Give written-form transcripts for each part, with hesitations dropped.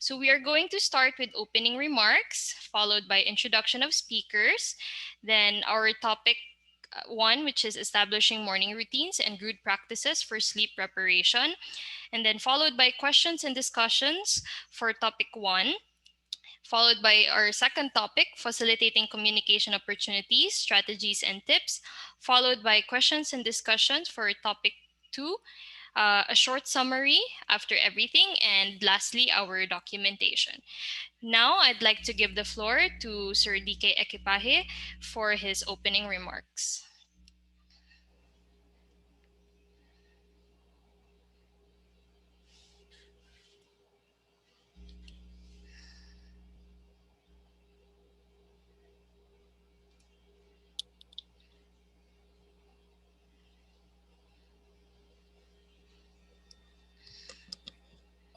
So we are going to start with opening remarks, followed by introduction of speakers, then our topic one, which is establishing morning routines and good practices for sleep preparation, and then followed by questions and discussions for topic one, followed by our second topic, facilitating communication opportunities, strategies, and tips, followed by questions and discussions for topic two, a short summary after everything, and lastly, our documentation. Now, I'd like to give the floor to Sir DK Equipaje for his opening remarks.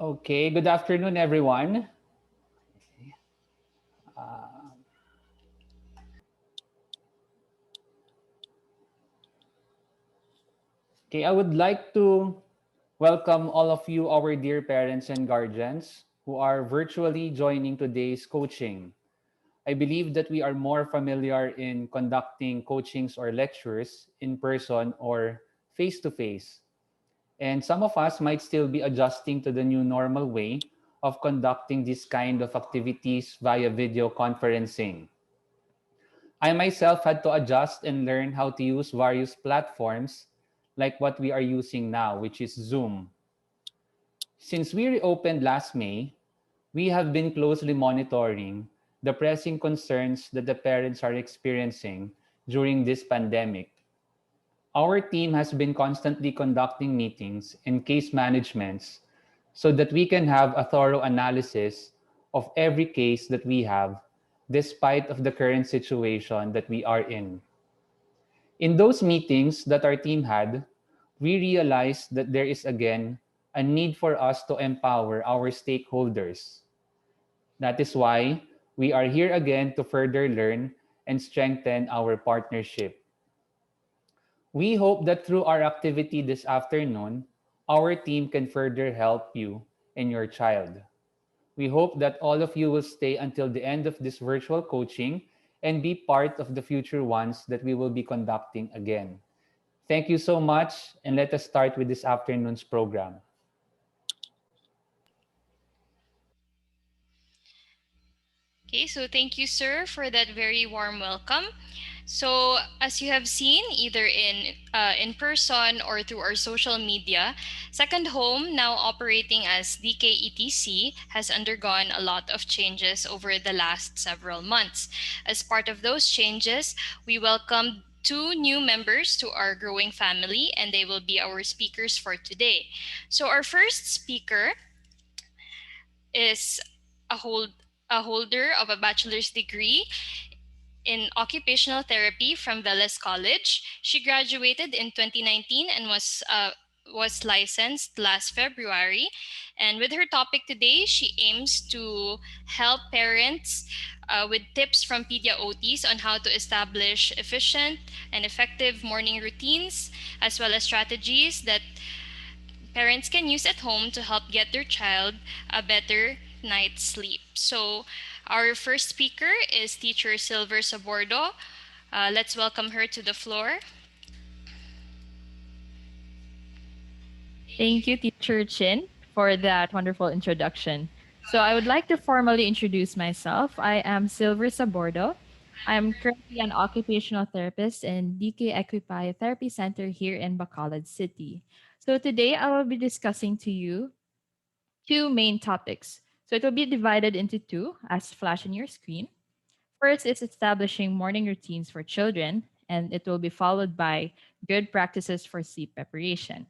Okay, good afternoon, everyone. Uh, okay, I would like to welcome all of you, our dear parents and guardians, who are virtually joining today's coaching. I believe that we are more familiar in conducting coachings or lectures in person or face to face. And some of us might still be adjusting to the new normal way of conducting this kind of activities via video conferencing. I myself had to adjust and learn how to use various platforms like what we are using now, which is Zoom. Since we reopened last May, we have been closely monitoring the pressing concerns that the parents are experiencing during this pandemic. Our team has been constantly conducting meetings and case managements so that we can have a thorough analysis of every case that we have despite of the current situation that we are in. In those meetings that our team had, we realized that there is again a need for us to empower our stakeholders. That is why we are here again to further learn and strengthen our partnership. We hope that through our activity this afternoon, our team can further help you and your child. We hope that all of you will stay until the end of this virtual coaching and be part of the future ones that we will be conducting again. Thank you so much, and let us start with this afternoon's program. Okay, so thank you, sir, for that very warm welcome. So, as you have seen, either in person or through our social media, Second Home, now operating as DKETC, has undergone a lot of changes over the last several months. As part of those changes, we welcomed two new members to our growing family, and they will be our speakers for today. So, our first speaker is a hold a holder of a bachelor's degree in occupational therapy from Veles College. She graduated in 2019 and was licensed last February. And with her topic today, she aims to help parents with tips from pedia OTs on how to establish efficient and effective morning routines, as well as strategies that parents can use at home to help get their child a better night's sleep. So, our first speaker is teacher Silver Sabordo. Let's welcome her to the floor. Thank you, Teacher Chin, for that wonderful introduction. So, I would like to formally introduce myself. I am Silver Sabordo. I am currently an occupational therapist in DK Equipay Therapy Center here in Bacolod City. So, today I will be discussing to you two main topics. So, it will be divided into two as flash on your screen. First is establishing morning routines for children, and it will be followed by good practices for sleep preparation.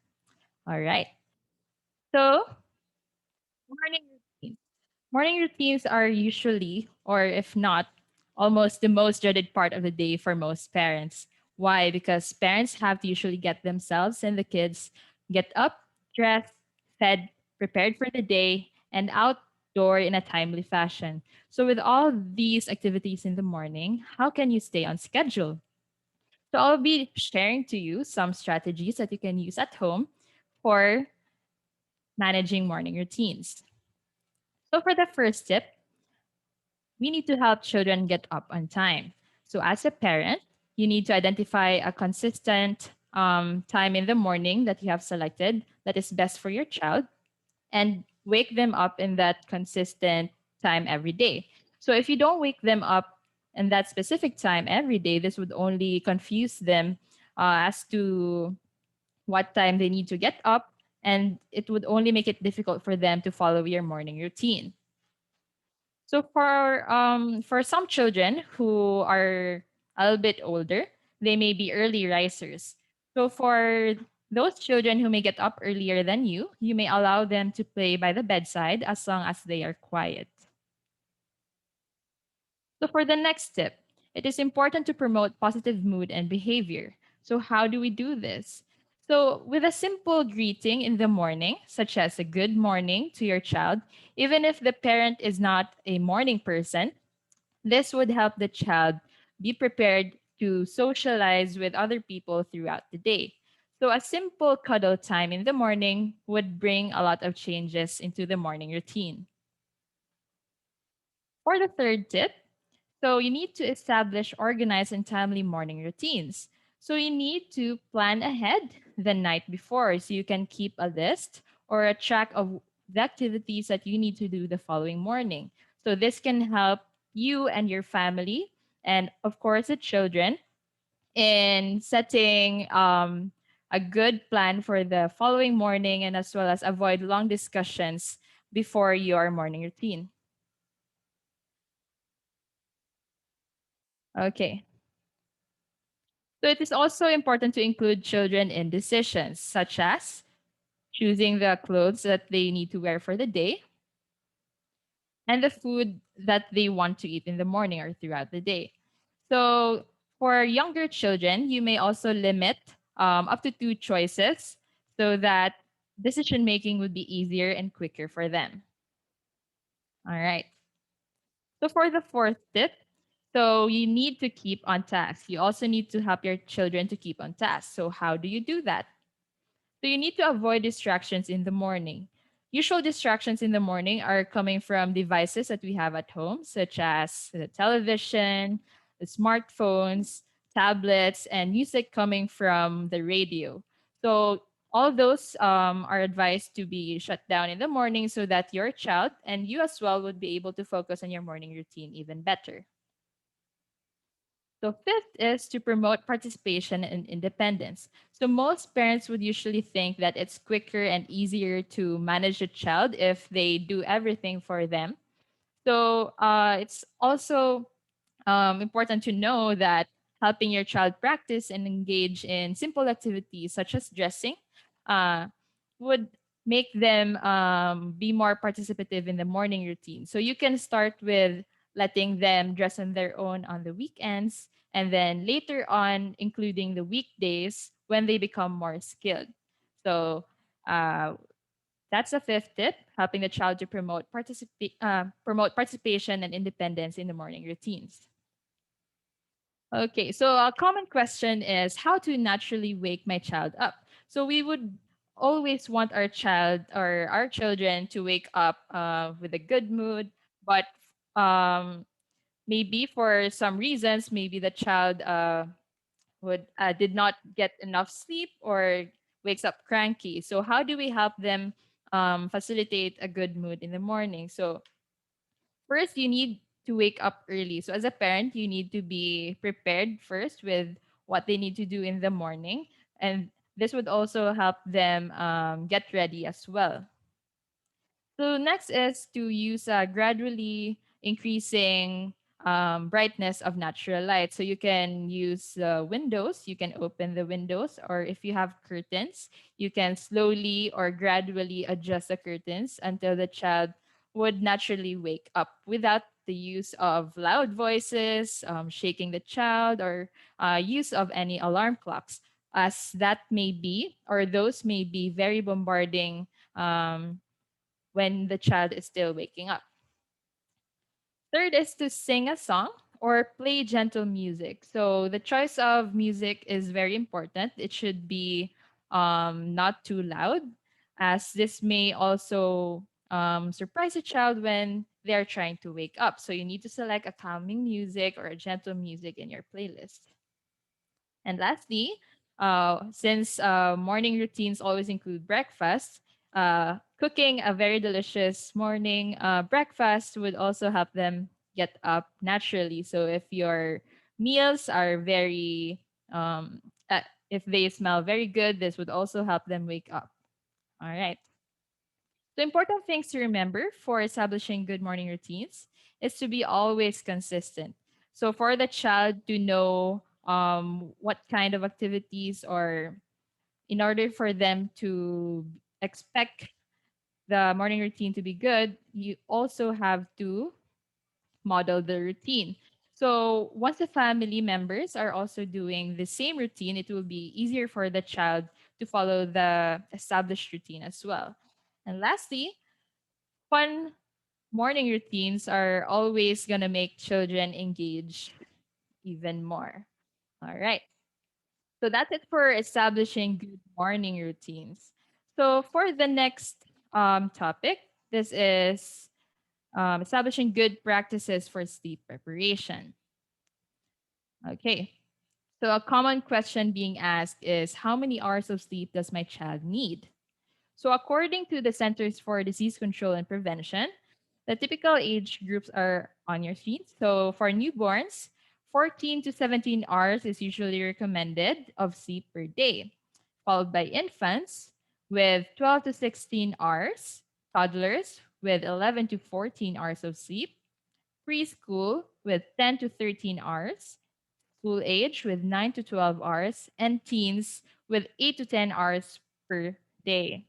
All right. So, morning routines. Morning routines are usually, or if not, almost the most dreaded part of the day for most parents. Why? Because parents have to usually get themselves and the kids get up, dressed, fed, prepared for the day, and outdoor in a timely fashion. So, with all these activities in the morning, how can you stay on schedule? So, I'll be sharing to you some strategies that you can use at home for managing morning routines. So for the first tip, we need to help children get up on time. So as a parent, you need to identify a consistent time in the morning that you have selected that is best for your child and wake them up in that consistent time every day. So if you don't wake them up in that specific time every day, this would only confuse them as to what time they need to get up, and it would only make it difficult for them to follow your morning routine. So for some children who are a little bit older, they may be early risers. So for those children who may get up earlier than you may allow them to play by the bedside as long as they are quiet. So for the next tip, it is important to promote positive mood and behavior. So how do we do this? So with a simple greeting in the morning, such as a good morning to your child, even if the parent is not a morning person, this would help the child be prepared to socialize with other people throughout the day. So, a simple cuddle time in the morning would bring a lot of changes into the morning routine. For the third tip, so you need to establish organized and timely morning routines. So, you need to plan ahead the night before so you can keep a list or a track of the activities that you need to do the following morning. So, this can help you and your family, and of course, the children, in setting a good plan for the following morning and as well as avoid long discussions before your morning routine. Okay. So it is also important to include children in decisions such as choosing the clothes that they need to wear for the day and the food that they want to eat in the morning or throughout the day. So for younger children, you may also limit up to two choices so that decision making would be easier and quicker for them. All right. So for the fourth tip, so you need to keep on task. You also need to help your children to keep on task. So how do you do that? So you need to avoid distractions in the morning. Usual distractions in the morning are coming from devices that we have at home, such as the television, the smartphones, tablets, and music coming from the radio. So all those are advised to be shut down in the morning so that your child and you as well would be able to focus on your morning routine even better. So, fifth is to promote participation and independence. So, most parents would usually think that it's quicker and easier to manage a child if they do everything for them. So, it's also important to know that helping your child practice and engage in simple activities such as dressing uh, would make them be more participative in the morning routine. So you can start with letting them dress on their own on the weekends, and then later on, including the weekdays when they become more skilled. So uh, that's the fifth tip, helping the child to promote participation and independence in the morning routines. Okay, so a common question is how to naturally wake my child up. So we would always want our child or our children to wake up with a good mood, but um, maybe for some reasons, maybe the child would did not get enough sleep or wakes up cranky. So how do we help them facilitate a good mood in the morning? So first, you need to wake up early. So, as a parent, you need to be prepared first with what they need to do in the morning. And this would also help them get ready as well. So next is to use gradually increasing brightness of natural light. So you can use windows, you can open the windows, or if you have curtains, you can slowly or gradually adjust the curtains until the child would naturally wake up without the use of loud voices, shaking the child, or use of any alarm clocks, as that may be, or those may be very bombarding when the child is still waking up. Third is to sing a song or play gentle music. So the choice of music is very important. It should be not too loud, as this may also surprise a child when they are trying to wake up. So you need to select a calming music or a gentle music in your playlist. And lastly, since morning routines always include breakfast, cooking a very delicious morning breakfast would also help them get up naturally. So if your meals are very, um, if they smell very good, this would also help them wake up. All right. The important things to remember for establishing good morning routines is to be always consistent. So for the child to know what kind of activities, or in order for them to expect the morning routine to be good, you also have to model the routine. So once the family members are also doing the same routine, it will be easier for the child to follow the established routine as well. And lastly, fun morning routines are always going to make children engage even more. All right. So that's it for establishing good morning routines. So for the next topic, this is establishing good practices for sleep preparation. Okay. So a common question being asked is, how many hours of sleep does my child need? So, according to the Centers for Disease Control and Prevention, the typical age groups are on your sheet. So, for newborns, 14 to 17 hours is usually recommended of sleep per day, followed by infants with 12 to 16 hours, toddlers with 11 to 14 hours of sleep, preschool with 10 to 13 hours, school age with 9 to 12 hours, and teens with 8 to 10 hours per day.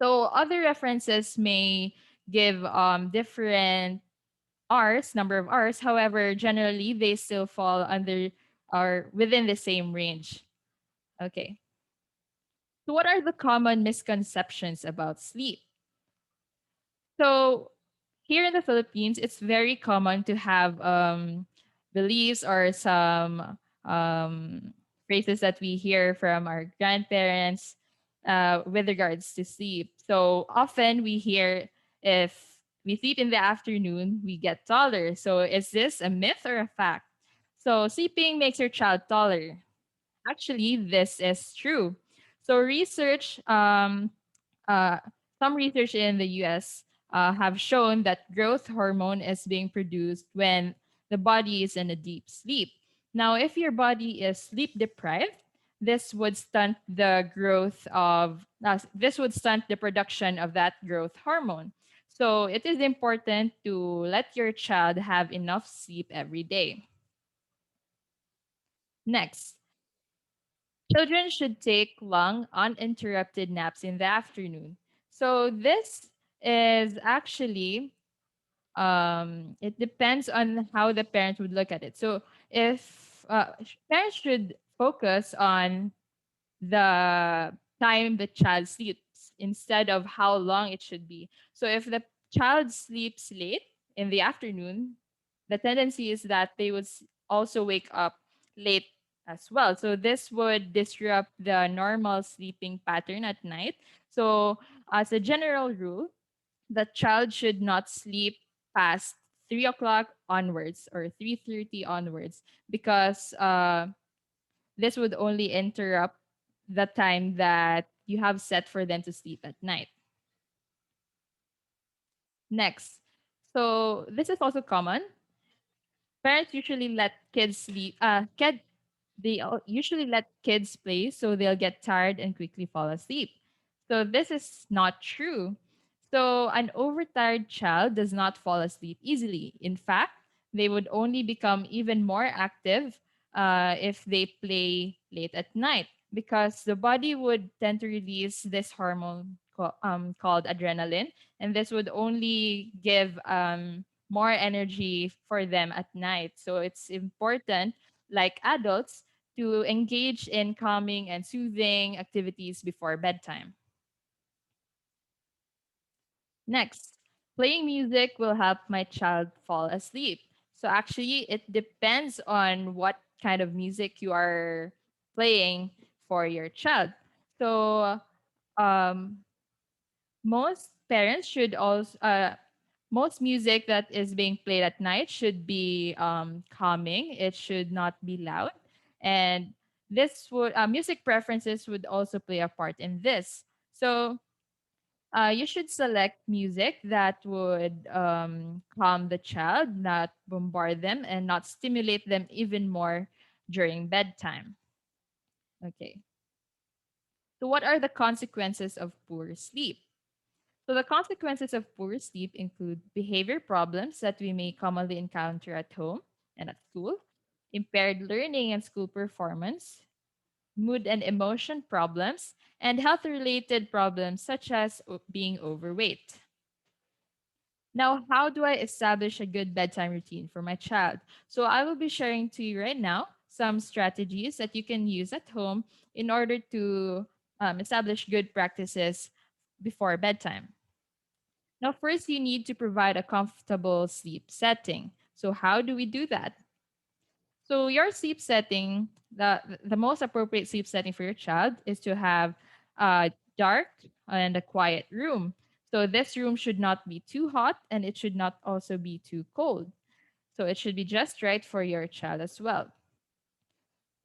So other references may give different R's, number of R's. However, generally they still fall under or within the same range. Okay. So what are the common misconceptions about sleep? So here in the Philippines, it's very common to have beliefs or some phrases that we hear from our grandparents with regards to sleep. So often we hear, if we sleep in the afternoon, we get taller. So is this a myth or a fact? So sleeping makes your child taller. Actually, this is true. So uh, some research in the US have shown that growth hormone is being produced when the body is in a deep sleep. Now, if your body is sleep deprived, this would stunt the production of that growth hormone. So it is important to let your child have enough sleep every day. Next, children should take long, uninterrupted naps in the afternoon. So this is actually it depends on how the parents would look at it. So if parents should focus on the time the child sleeps instead of how long it should be. So if the child sleeps late in the afternoon, the tendency is that they would also wake up late as well. So this would disrupt the normal sleeping pattern at night. So as a general rule, the child should not sleep past 3 o'clock onwards or 3:30 onwards, because this would only interrupt the time that you have set for them to sleep at night. Next, so this is also common. Parents usually let kids sleep. Usually let kids play so they'll get tired and quickly fall asleep. So this is not true. So an overtired child does not fall asleep easily. In fact, they would only become even more active if they play late at night, because the body would tend to release this hormone called adrenaline, and this would only give more energy for them at night. So it's important, like adults, to engage in calming and soothing activities before bedtime. Next, playing music will help my child fall asleep. So actually, it depends on what kind of music you are playing for your child. So um, most parents should also most music that is being played at night should be calming. It should not be loud, and this would music preferences would also play a part in this. So you should select music that would calm the child, not bombard them, and not stimulate them even more during bedtime. Okay. So, what are the consequences of poor sleep? So, the consequences of poor sleep include behavior problems that we may commonly encounter at home and at school, impaired learning and school performance, mood and emotion problems, and health related problems such as being overweight. Now, how do I establish a good bedtime routine for my child? So, I will be sharing to you right now some strategies that you can use at home in order to establish good practices before bedtime. Now, first, you need to provide a comfortable sleep setting. So, how do we do that? So, your sleep setting, the most appropriate sleep setting for your child is to have a dark and a quiet room. So, this room should not be too hot and it should not also be too cold. So, it should be just right for your child as well.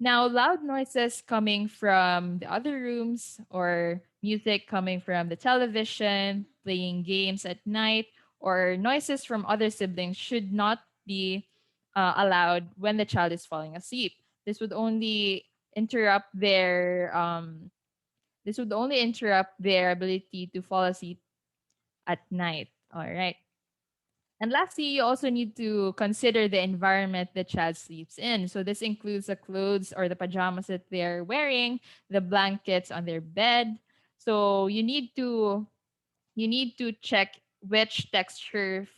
Now, loud noises coming from the other rooms or music coming from the television, playing games at night, or noises from other siblings should not be allowed when the child is falling asleep. This would only interrupt their this would only interrupt their ability to fall asleep at night. All right. And lastly, you also need to consider the environment the child sleeps in. So this includes the clothes or the pajamas that they're wearing, the blankets on their bed. So you need to check which texture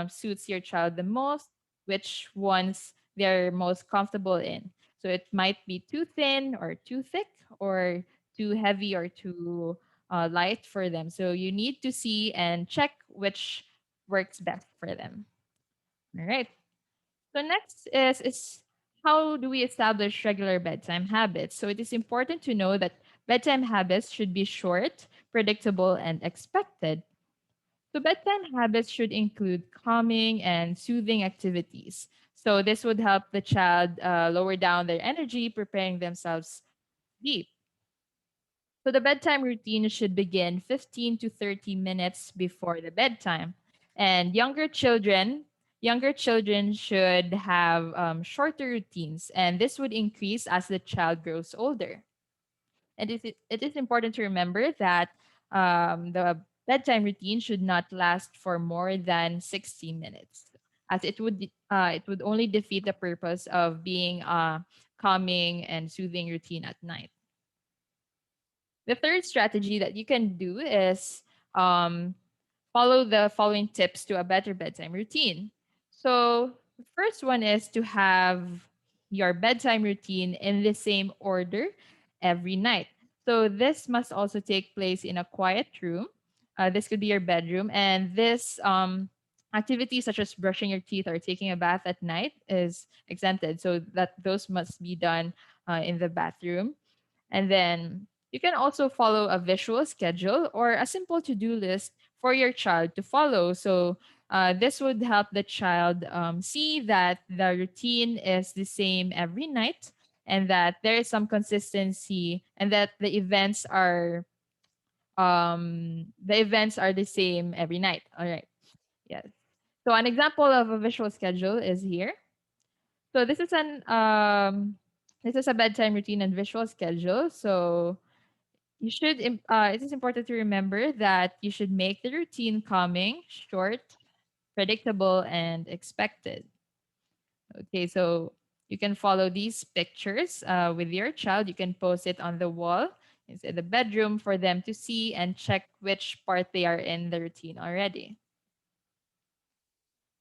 suits your child the most, which ones they're most comfortable in. So it might be too thin or too thick or too heavy or too light for them. So you need to see and check which works best for them. All right. So next is how do we establish regular bedtime habits? So it is important to know that bedtime habits should be short, predictable, and expected. So, bedtime habits should include calming and soothing activities. So, this would help the child lower down their energy, preparing themselves deep. So, the bedtime routine should begin 15 to 30 minutes before the bedtime. And younger children should have shorter routines, and this would increase as the child grows older. And it is important to remember that the bedtime routine should not last for more than 60 minutes, as it would only defeat the purpose of being a calming and soothing routine at night. The third strategy that you can do is um, follow the following tips to a better bedtime routine. So, the first one is to have your bedtime routine in the same order every night. So, this must also take place in a quiet room. This could be your bedroom, and this activity such as brushing your teeth or taking a bath at night is exempted. So that those must be done in the bathroom. And then you can also follow a visual schedule or a simple to do list for your child to follow. So, this would help the child see that the routine is the same every night and that there is some consistency and that the events are the same every night. All right. Yes. So an example of a visual schedule is here. So this is a bedtime routine and visual schedule. So it is important to remember that you should make the routine calming, short, predictable, and expected. Okay, so you can follow these pictures with your child. You can post it on the wall inside the bedroom for them to see and check which part they are in the routine already.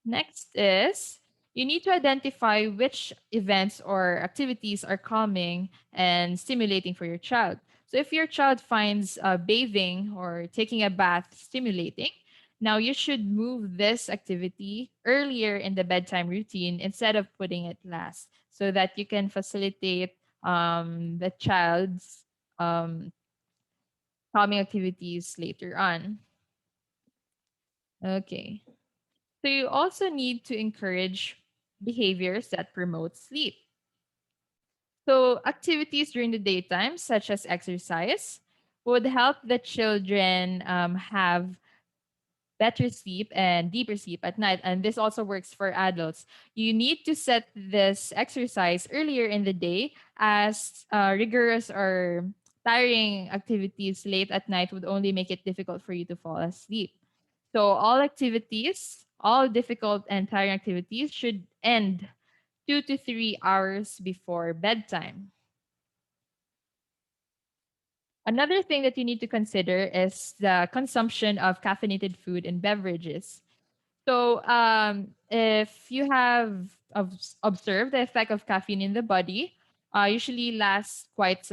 Next is you need to identify which events or activities are calming and stimulating for your child. So, if your child finds bathing or taking a bath stimulating, now you should move this activity earlier in the bedtime routine instead of putting it last so that you can facilitate the child's um, calming activities later on. Okay. So you also need to encourage behaviors that promote sleep. So activities during the daytime, such as exercise, would help the children have better sleep and deeper sleep at night. And this also works for adults. You need to set this exercise earlier in the day, as rigorous or tiring activities late at night would only make it difficult for you to fall asleep. So, all activities, all difficult and tiring activities should end 2 to 3 hours before bedtime. Another thing that you need to consider is the consumption of caffeinated food and beverages. So, if you have observed the effect of caffeine in the body, usually lasts quite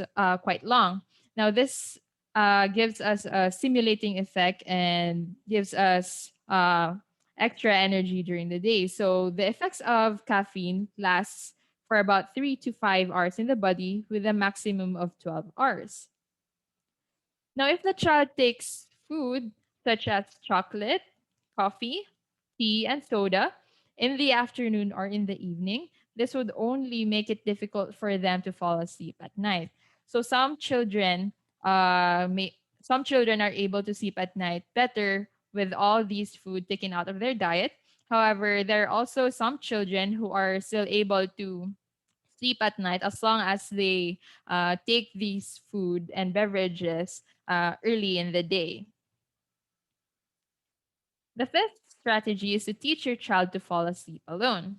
long. Now, this gives us a stimulating effect and gives us extra energy during the day. So, the effects of caffeine lasts for about 3 to 5 hours in the body, with a maximum of 12 hours. Now, if the child takes food such as chocolate, coffee, tea, and soda in the afternoon or in the evening, this would only make it difficult for them to fall asleep at night. So some children are able to sleep at night better with all these food taken out of their diet. However, there are also some children who are still able to sleep at night as long as they take these food and beverages early in the day. The fifth strategy is to teach your child to fall asleep alone.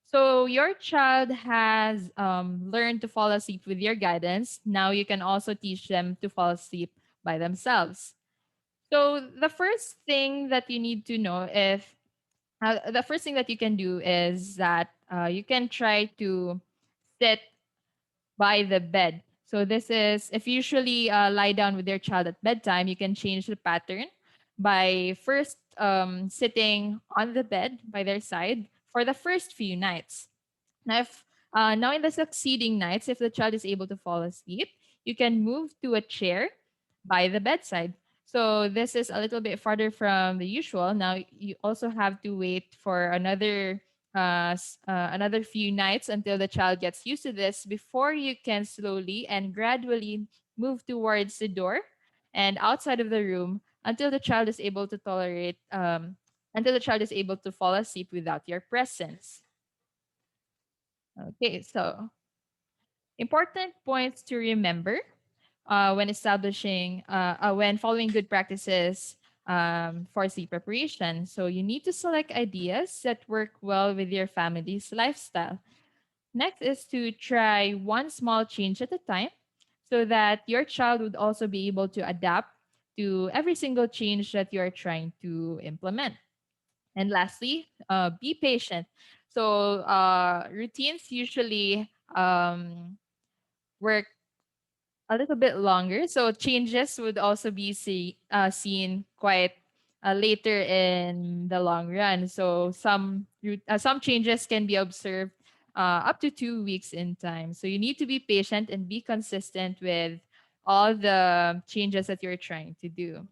So your child has learned to fall asleep with your guidance. Now you can also teach them to fall asleep by themselves. So the first thing that you can do is that you can try to sit by the bed. So this is if you usually lie down with your child at bedtime, you can change the pattern by first sitting on the bed by their side for the first few nights. Now in the succeeding nights, if the child is able to fall asleep, you can move to a chair by the bedside. So this is a little bit farther from the usual. Now you also have to wait for another few nights until the child gets used to this before you can slowly and gradually move towards the door and outside of the room until the child is able to until the child is able to fall asleep without your presence. Okay, so important points to remember when following good practices for sleep preparation. So you need to select ideas that work well with your family's lifestyle. Next is to try one small change at a time so that your child would also be able to adapt to every single change that you're trying to implement. And lastly, be patient. So routines usually work a little bit longer. So changes would also be seen quite later in the long run. So some changes can be observed up to 2 weeks in time. So you need to be patient and be consistent with all the changes that you're trying to do.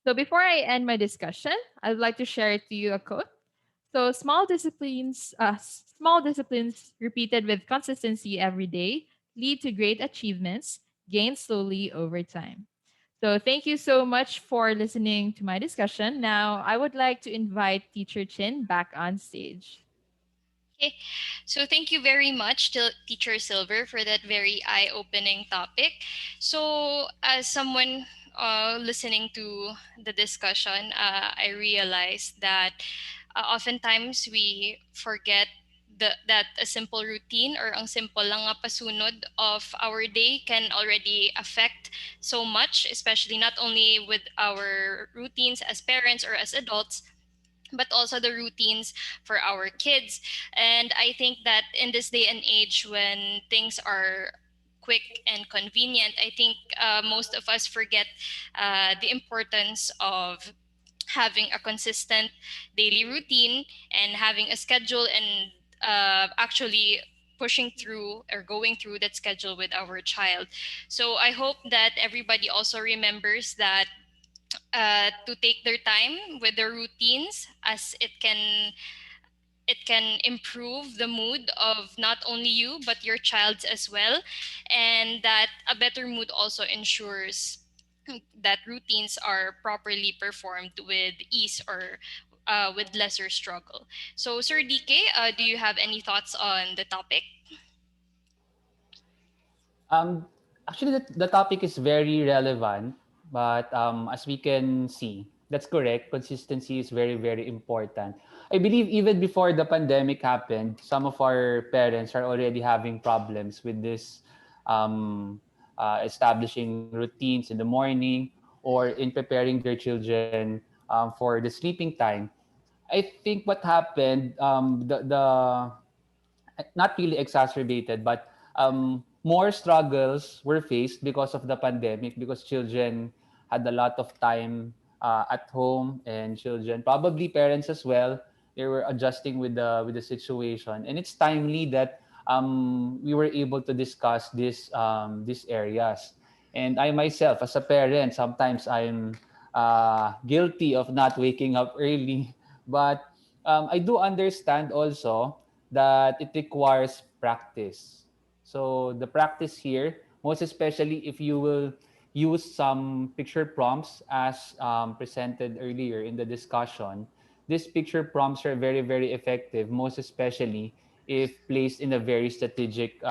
So before I end my discussion, I'd like to share to you a quote. So small disciplines repeated with consistency every day lead to great achievements gained slowly over time. So thank you so much for listening to my discussion. Now I would like to invite Teacher Chin back on stage. Okay, so thank you very much to Teacher Silver for that very eye-opening topic. So, as someone listening to the discussion, I realized that oftentimes we forget that a simple routine or ang simple lang nga pasunod of our day can already affect so much, especially not only with our routines as parents or as adults, but also the routines for our kids. And I think that in this day and age when things are quick and convenient, I think most of us forget the importance of having a consistent daily routine and having a schedule and actually pushing through or going through that schedule with our child. So I hope that everybody also remembers that to take their time with their routines, as it can improve the mood of not only you but your child's as well, and that a better mood also ensures that routines are properly performed with ease, or with lesser struggle. So, Sir DK, do you have any thoughts on the topic? Um, Actually, the topic is very relevant, but as we can see, that's correct. Consistency is very, very important. I believe even before the pandemic happened, some of our parents are already having problems with this, um, establishing routines in the morning or in preparing their children for the sleeping time. I think what happened, not really exacerbated, but more struggles were faced because of the pandemic, because children had a lot of time at home, and children, probably parents as well, they were adjusting with the situation. And it's timely that we were able to discuss these areas. And I myself, as a parent, sometimes I'm guilty of not waking up early, but I do understand also that it requires practice. So the practice here, most especially if you will use some picture prompts as presented earlier in the discussion, these picture prompts are very, very effective, most especially if placed in a very strategic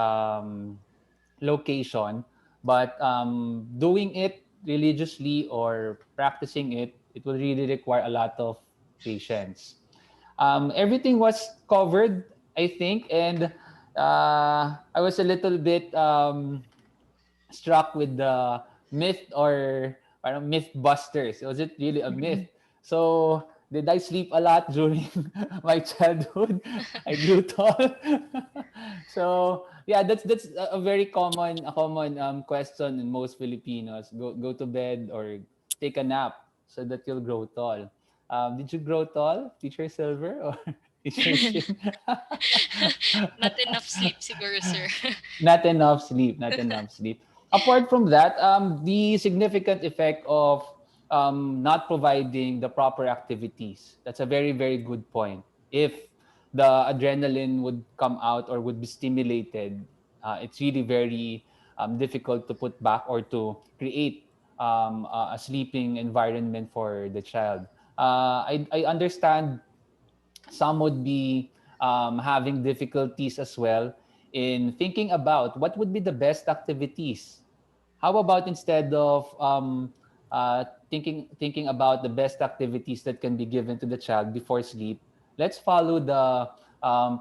location. But doing it religiously or practicing it, it will really require a lot of patience. Everything was covered, I think, and I was a little bit struck with the myth, or parang myth busters. Was it really a myth? Mhm. So did I sleep a lot during my childhood? I grew tall. So yeah, that's a very common question in most Filipinos. Go to bed or take a nap so that you'll grow tall. Did you grow tall, Teacher Silver or Teacher Chin? Not enough sleep, siguro, sir. Not enough sleep, not enough sleep. Apart from that, the significant effect of not providing the proper activities, that's a very, very good point. If the adrenaline would come out or would be stimulated, it's really very difficult to put back or to create a sleeping environment for the child. I understand some would be having difficulties as well in thinking about what would be the best activities. How about instead of thinking about the best activities that can be given to the child before sleep, let's follow the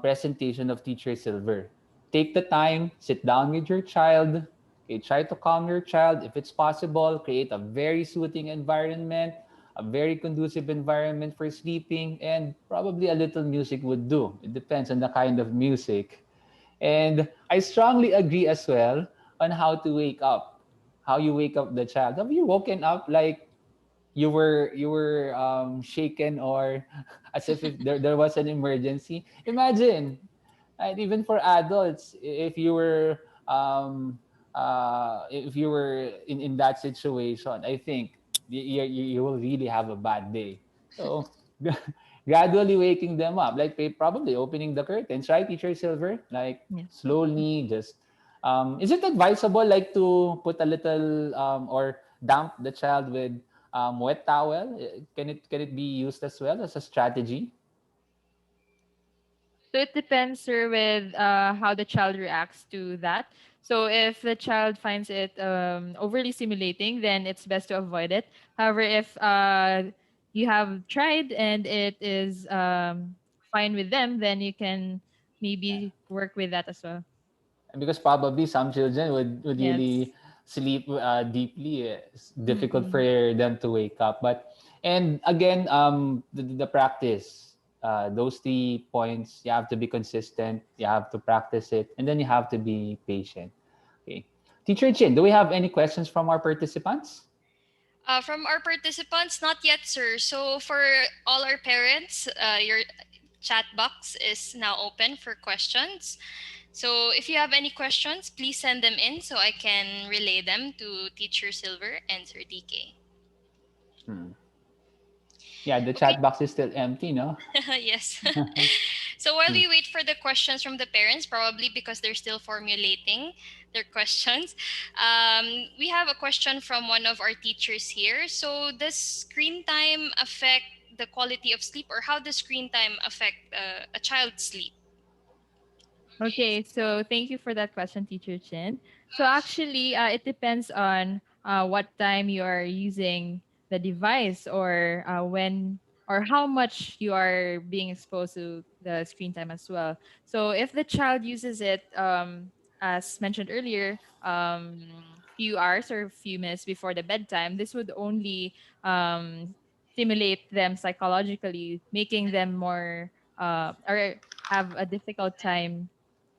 presentation of Teacher Silver. Take the time, sit down with your child. Okay, try to calm your child if it's possible. Create a very soothing environment, a very conducive environment for sleeping, and probably a little music would do. It depends on the kind of music. And I strongly agree as well on how to wake up, how you wake up the child. Have you woken up like you were shaken, or as if there was an emergency? Imagine, and even for adults, if you were in that situation, I think you will really have a bad day. So gradually waking them up, like probably opening the curtains, right, Teacher Silver? Like Yes. slowly, just is it advisable like to put a little or damp the child with wet towel? Can it be used as well as a strategy? So it depends, sir, with how the child reacts to that. So if the child finds it overly stimulating, then it's best to avoid it. However, if you have tried and it is fine with them, then you can maybe work with that as well. Because probably some children would Yes. really sleep deeply. It's difficult for Mm-mm. them to wake up. But and again, the practice, those 3 points, you have to be consistent, you have to practice it, and then you have to be patient. Okay, Teacher Chin, do we have any questions from our participants? From our participants, not yet, sir. So for all our parents, your chat box is now open for questions. So if you have any questions, please send them in so I can relay them to Teacher Silver and Sir DK. Yeah, the Okay. chat box is still empty, no? Yes. So while we wait for the questions from the parents, probably because they're still formulating their questions, we have a question from one of our teachers here. So does screen time affect the quality of sleep, or how does screen time affect a child's sleep? Okay, so thank you for that question, Teacher Chin. So actually, it depends on what time you are using the device, or when or how much you are being exposed to the screen time as well. So if the child uses it, as mentioned earlier, few hours or few minutes before the bedtime, this would only stimulate them psychologically, making them more or have a difficult time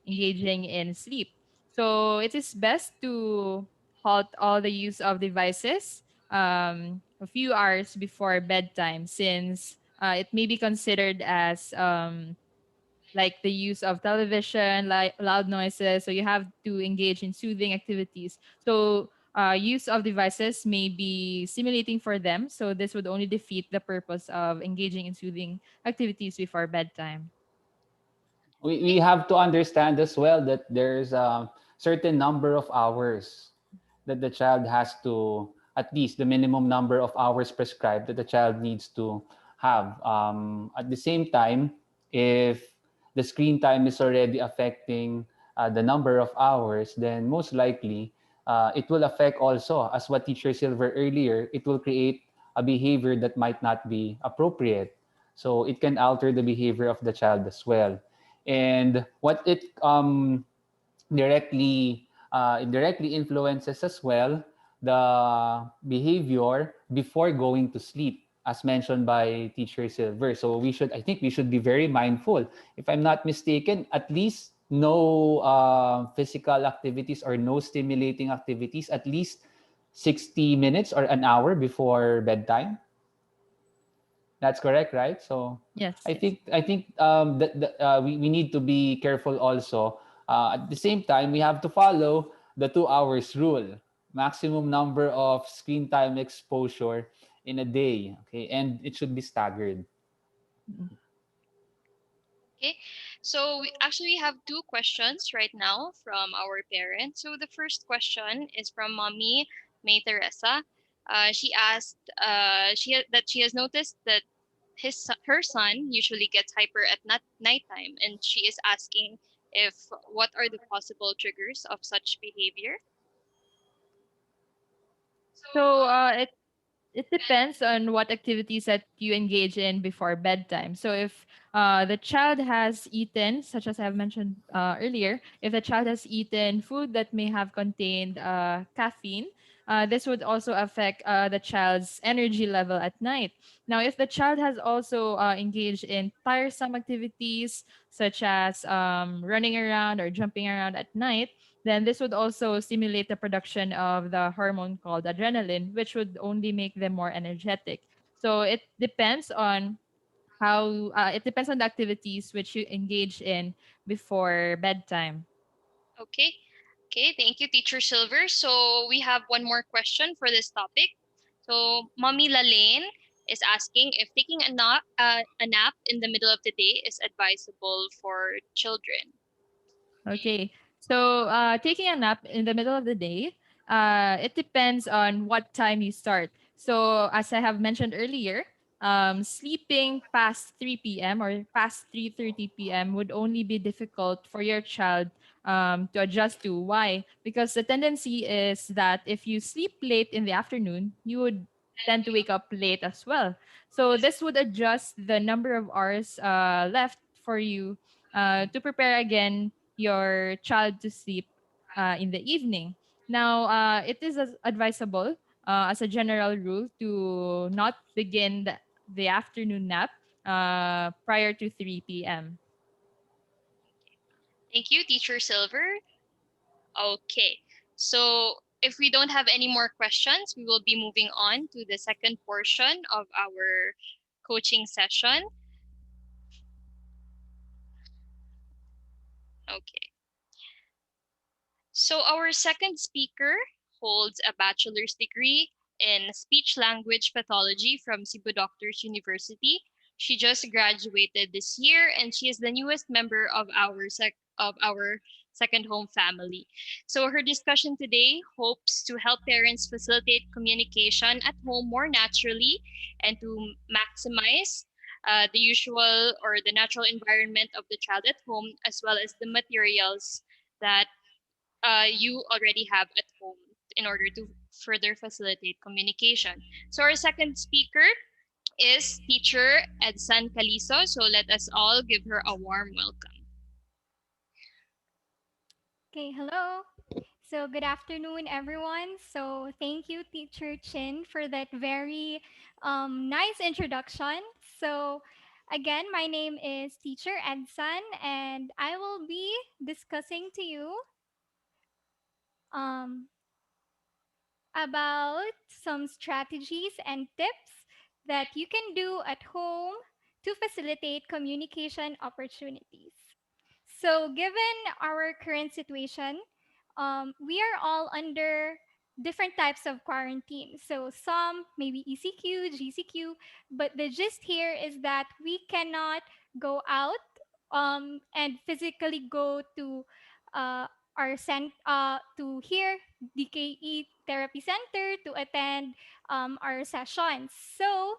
engaging in sleep. So it is best to halt all the use of devices a few hours before bedtime, since it may be considered as like the use of television, like loud noises. So you have to engage in soothing activities. So use of devices may be stimulating for them. So this would only defeat the purpose of engaging in soothing activities before bedtime. We have to understand as well that there's a certain number of hours that the child has to, at least the minimum number of hours prescribed that the child needs to have. At the same time, if the screen time is already affecting the number of hours, then most likely it will affect also, as what Teacher Silver earlier, it will create a behavior that might not be appropriate. So it can alter the behavior of the child as well. And what it directly influences as well the behavior before going to sleep, as mentioned by Teacher Silver. So I think we should be very mindful. If I'm not mistaken, at least no physical activities or no stimulating activities at least 60 minutes or an hour before bedtime. That's correct, right? So Yes, I yes. think we need to be careful also. At the same time, we have to follow the 2 hours rule, maximum number of screen time exposure in a day. Okay, and it should be staggered. Mm. Okay, so we actually have two questions right now from our parents. So the first question is from Mommy May Teresa. She asked, that she has noticed that her son usually gets hyper at nighttime, and she is asking if what are the possible triggers of such behavior. So it depends on what activities that you engage in before bedtime. So if the child has eaten, such as I have mentioned earlier, if the child has eaten food that may have contained caffeine, this would also affect the child's energy level at night. Now, if the child has also engaged in tiresome activities such as running around or jumping around at night, then this would also stimulate the production of the hormone called adrenaline, which would only make them more energetic. So it depends on the activities which you engage in before bedtime. Okay. Okay, thank you, Teacher Silver. So we have one more question for this topic. So Mommy Lalaine is asking if taking a nap in the middle of the day is advisable for children. Okay. So, taking a nap in the middle of the day, it depends on what time you start. So, as I have mentioned earlier, sleeping past 3 p.m. or past 3:30 p.m. would only be difficult for your child to adjust to. Why? Because the tendency is that if you sleep late in the afternoon, you would tend to wake up late as well. So, this would adjust the number of hours left for you to prepare again your child to sleep in the evening. Now, it is advisable as a general rule to not begin the afternoon nap prior to 3 p.m. Thank you, Teacher Silver. Okay. So if we don't have any more questions, we will be moving on to the second portion of our coaching session. Okay. So our second speaker holds a bachelor's degree in speech language pathology from Cebu Doctors University. She just graduated this year, and she is the newest member of our second home family. So her discussion today hopes to help parents facilitate communication at home more naturally and to maximize the usual or the natural environment of the child at home, as well as the materials that you already have at home in order to further facilitate communication. So our second speaker is teacher Edsan Caliso. So let us all give her a warm welcome. Okay, hello. So, good afternoon, everyone. So, thank you, Teacher Chin, for that very nice introduction. So, again, my name is Teacher Edson, and I will be discussing to you um, about some strategies and tips that you can do at home to facilitate communication opportunities. So, given our current situation, we are all under different types of quarantine. So, some maybe ECQ, GCQ, but the gist here is that we cannot go out and physically go to to here DKE Therapy Center to attend our sessions. So,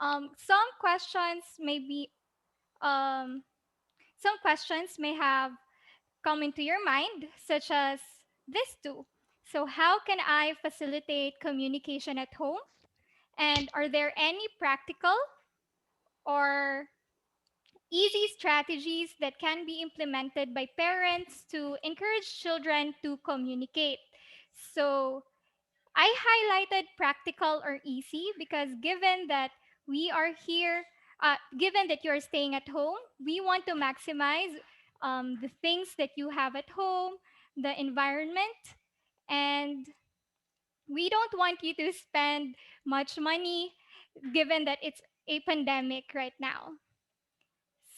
some questions may be um, some questions may have come into your mind, such as this two. So, how can I facilitate communication at home? And are there any practical or easy strategies that can be implemented by parents to encourage children to communicate? So, I highlighted practical or easy because given that you're staying at home, we want to maximize the things that you have at home, the environment, and we don't want you to spend much money given that it's a pandemic right now.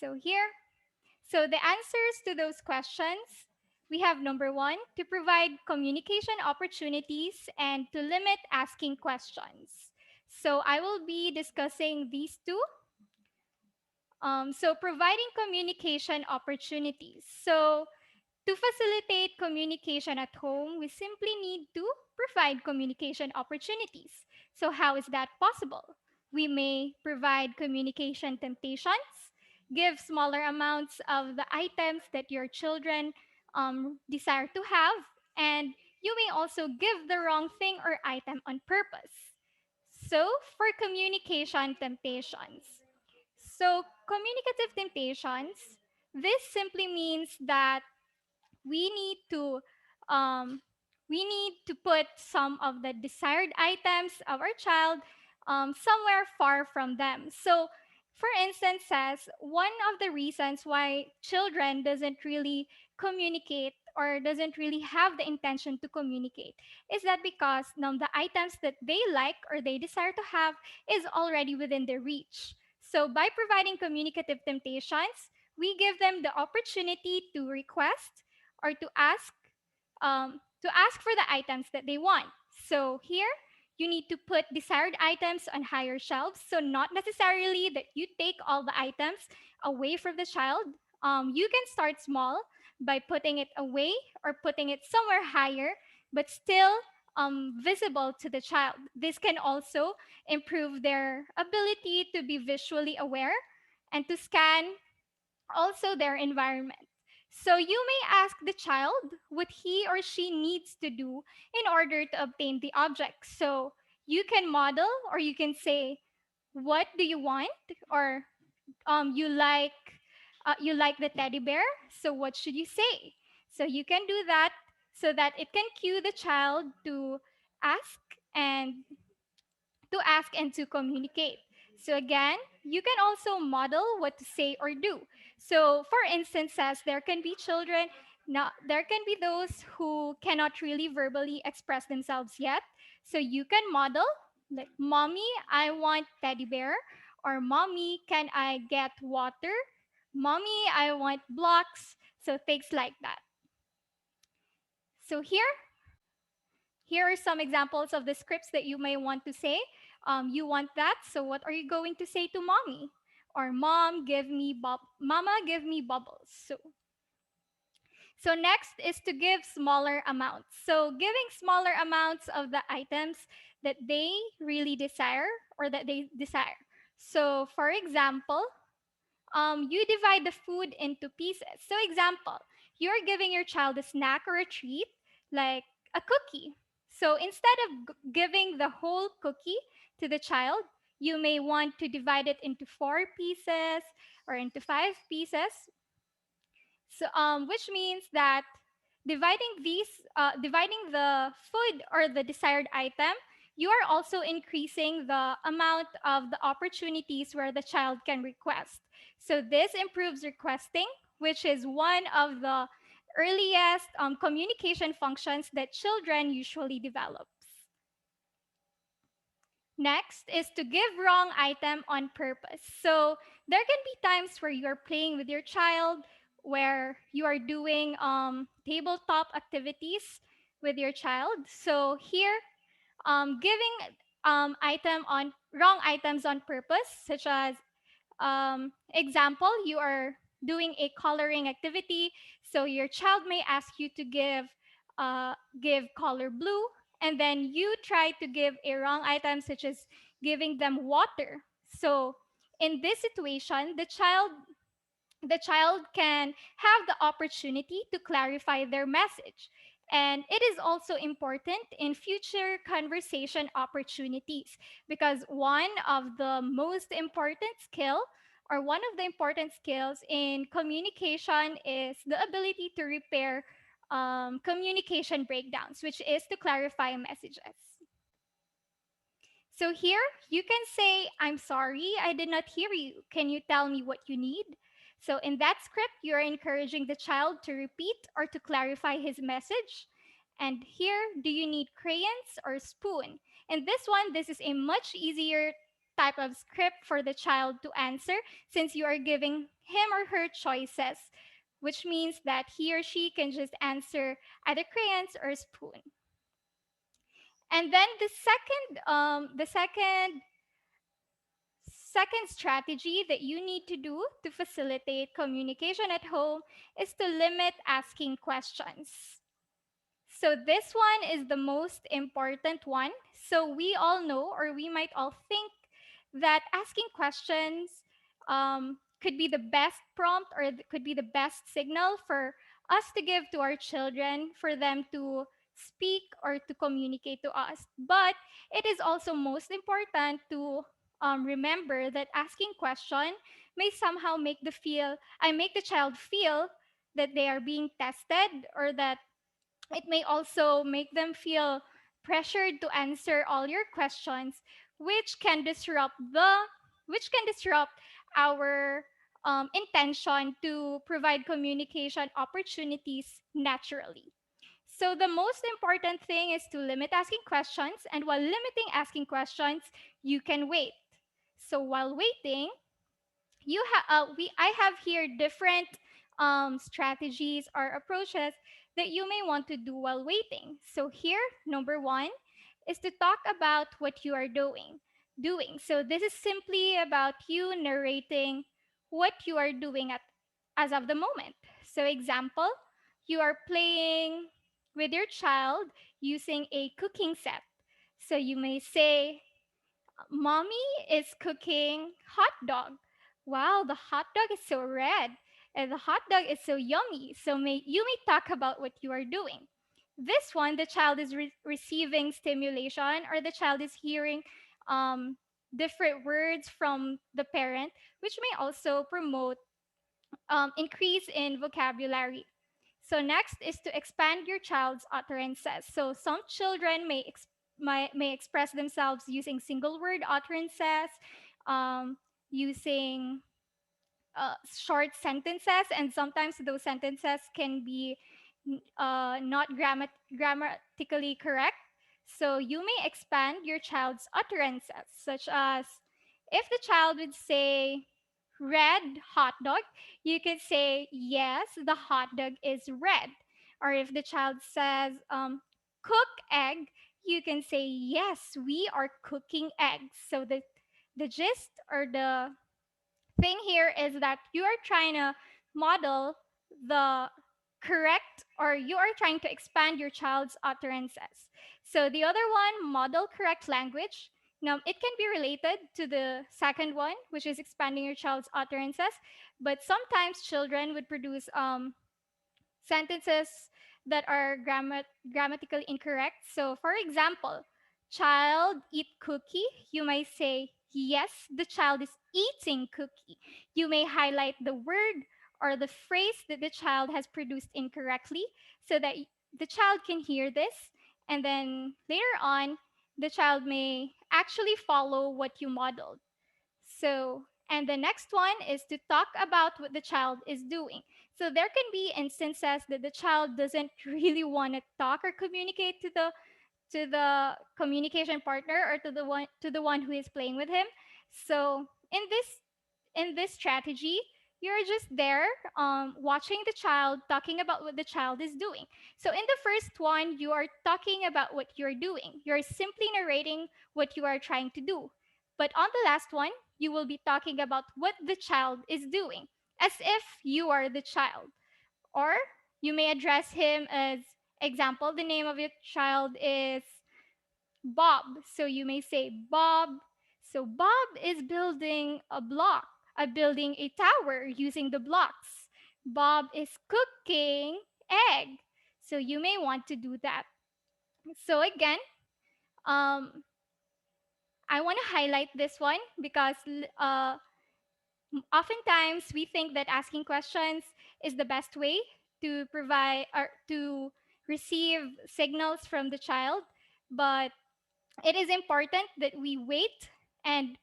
So, here, so the answers to those questions, we have number one, to provide communication opportunities and to limit asking questions. So I will be discussing these two. So providing communication opportunities. So to facilitate communication at home, we simply need to provide communication opportunities. So, how is that possible? We may provide communication temptations, give smaller amounts of the items that your children desire to have, and you may also give the wrong thing or item on purpose. So, for communication temptations. So, communicative temptations, this simply means that we need to um, we need to put some of the desired items of our child somewhere far from them. So for instance, says one of the reasons why children doesn't really communicate or doesn't really have the intention to communicate is that because the items that they like or they desire to have is already within their reach. So by providing communicative temptations, we give them the opportunity to request or to ask for the items that they want. So here you need to put desired items on higher shelves. So not necessarily that you take all the items away from the child. You can start small by putting it away or putting it somewhere higher, but still visible to the child. This can also improve their ability to be visually aware and to scan also their environment. So you may ask the child what he or she needs to do in order to obtain the object. So you can model or you can say, "What do you want?" or you like the teddy bear. So what should you say? So you can do that so that it can cue the child ask and and to communicate. So again, you can also model what to say or do. So for instances, there can be children, not there can be those who cannot really verbally express themselves yet. So you can model like, "Mommy, I want teddy bear," or "Mommy, can I get water?" "Mommy, I want blocks." So things like that. So Here are some examples of the scripts that you may want to say. You want that, so what are you going to say to mommy? Or mama, give me bubbles. So next is to give smaller amounts. So giving smaller amounts of the items that they really desire or that they desire. So for example, you divide the food into pieces. So example, you're giving your child a snack or a treat like a cookie. So instead of giving the whole cookie to the child, you may want to divide it into four pieces or into five pieces. So, which means that dividing the food or the desired item, you are also increasing the amount of the opportunities where the child can request. So this improves requesting, which is one of the earliest communication functions that children usually develop. Next is to give wrong item on purpose. So there can be times where you are playing with your child, where you are doing tabletop activities with your child. So here, giving item on wrong items on purpose, such as example, you are doing a coloring activity, so your child may ask you to give color blue, and then you try to give a wrong item, such as giving them water. So in this situation, the child can have the opportunity to clarify their message. And it is also important in future conversation opportunities, because one of the important skills in communication is the ability to repair communication breakdowns, which is to clarify messages. So here you can say, I'm sorry, I did not hear you. Can you tell me what you need? So in that script, you're encouraging the child to repeat or to clarify his message. And here, do you need crayons or spoon? And this one, this is a much easier type of script for the child to answer, since you are giving him or her choices, which means that he or she can just answer either crayons or spoon. And then the second strategy that you need to do to facilitate communication at home is to limit asking questions. So this one is the most important one. So we all know, or we might all think, that asking questions could be the best prompt, or could be the best signal for us to give to our children for them to speak or to communicate to us. But it is also most important to remember that asking question may somehow make the child feel that they are being tested, or that it may also make them feel pressured to answer all your questions, which can disrupt our intention to provide communication opportunities naturally. So the most important thing is to limit asking questions, and while limiting asking questions, you can wait. So while waiting, I have here different strategies or approaches that you may want to do while waiting. So here, number one is to talk about what you are doing. So this is simply about you narrating what you are doing at as of the moment. So example, you are playing with your child using a cooking set. So you may say, Mommy is cooking hot dog. Wow, the hot dog is so red and the hot dog is so yummy. So you may talk about what you are doing. This one, the child is receiving stimulation, or the child is hearing um, different words from the parent, which may also promote increase in vocabulary. So next is to expand your child's utterances. So some children may express themselves using single word utterances, um, using short sentences, and sometimes those sentences can be not grammatically correct. So you may expand your child's utterances, such as if the child would say red hot dog, you could say, yes, the hot dog is red. Or if the child says, cook egg, you can say, yes, we are cooking eggs. So the gist or the thing here is that you are trying to model the correct, or you are trying to expand your child's utterances. So the other one, model correct language. Now, it can be related to the second one, which is expanding your child's utterances, but sometimes children would produce sentences that are grammatically incorrect. So, for example, child eat cookie, you may say, yes, the child is eating cookie. You may highlight the word or the phrase that the child has produced incorrectly so that the child can hear this. And then later on, the child may actually follow what you modeled. So, and the next one is to talk about what the child is doing. So there can be instances that the child doesn't really want to talk or communicate to the communication partner or to the one who is playing with him. So in this strategy, you're just there watching the child, talking about what the child is doing. So in the first one, you are talking about what you're doing. You're simply narrating what you are trying to do. But on the last one, you will be talking about what the child is doing, as if you are the child. Or you may address him as, example, the name of your child is Bob. So you may say, Bob. So Bob is building a block, building a tower using the blocks. Bob is cooking egg. So you may want to do that. So again, um, I want to highlight this one because oftentimes we think that asking questions is the best way to provide or to receive signals from the child, but it is important that and